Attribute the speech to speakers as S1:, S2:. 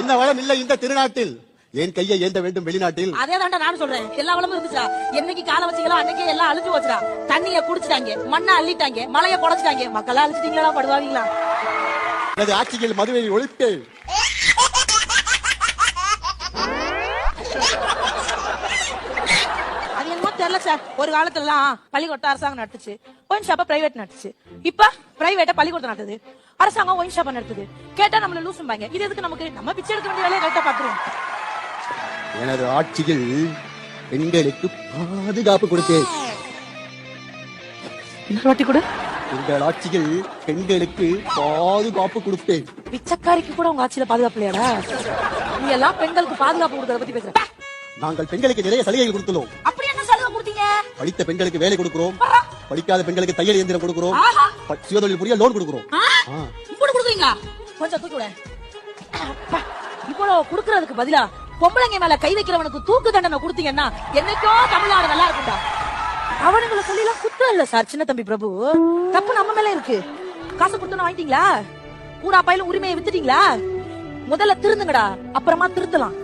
S1: என்ன வளம் இல்லை இந்த திருநாட்டில், என் கையை ஏந்த வேண்டும் வெளிநாட்டில்.
S2: அதே தாண்டா நான் சொல்றேன். எல்லா வளமும் இருந்துச்சா? என்னைக்கு கால வச்சீங்களோ அன்னைக்கே எல்லாம் அழிஞ்சு வச்சுடா. தண்ணிய குடிச்சிட்டாங்க, மண்ணை அள்ளிட்டாங்க, மலைய குடைச்சிட்டாங்க. மக்களா அழிச்சிட்டீங்களா? படுவாங்களா?
S1: எனது ஆட்சியில் மதுவை ஒழிப்பேன்.
S2: அது என்னமோ தெரியல சார். ஒரு காலத்துல எல்லாம் பள்ளிக்கூட அரசாங்கம் நடத்துச்சு, ஒயின் ஷாப்ப பிரைவேட் நடத்துச்சு. இப்ப பிரைவேட்ட பள்ளிக்கூடம் நடத்துது, அரசாங்கம் ஒயின் ஷாப்ப நடத்துது. கேட்டா நம்மள லூசும்பாங்க. இது எதுக்கு நமக்கு? நம்ம பிச்சை எடுக்க வேண்டிய வேலையை கரெக்டா பாத்துருவோம்.
S1: எனது ஆட்சியில் பெண்களுக்கு பாதுகாப்பு கொடுத்தேன்.
S2: வாட்டி கூட
S1: எங்கள் ஆட்சியில் பெண்களுக்கு பாதுகாப்பு கொடுப்பேன்.
S2: பிச்சைக்காரிக்கு கூட உங்க ஆட்சியில பாதுகாப்பு இல்லையாடா? நீ எல்லாம் பெண்களுக்கு பாதுகாப்பு கொடுக்கறத பத்தி பேசுற.
S1: நாங்கள் பெண்களுக்கு நிறைய சலுகைகள் கொடுத்துள்ளோம்.
S2: அப்படி என்ன சலுகை கொடுத்தீங்க?
S1: படித்த பெண்களுக்கு வேலை கொடுக்கிறோம், படிக்காத பெண்களுக்கு தையல் இயந்திரம் கொடுக்கிறோம், சுயதொழில் புரிய லோன் கொடுக்கிறோம்.
S2: இவ்வளவு கொடுக்குறீங்க? கொஞ்சம் தூக்கி விட. இவ்வளவு கொடுக்கறதுக்கு பதிலா பொம்பளைங்க மேல கை வைக்கிறவனுக்கு தூக்கு தண்டனை கொடுத்தீங்கன்னா என்னைக்கோ தமிழ்நாடு நல்லா இருக்கும்டா. அவனுங்களை சொல்லி எல்லாம் குத்தம் இல்ல சார் சின்ன தம்பி பிரபு. தப்பு நம்ம மேல இருக்கு. காசு கொடுத்து வாங்கிட்டீங்களா? பூரா பையில உரிமையை வித்துட்டீங்களா? முதல்ல திருந்துங்கடா, அப்புறமா திருத்தலாம்.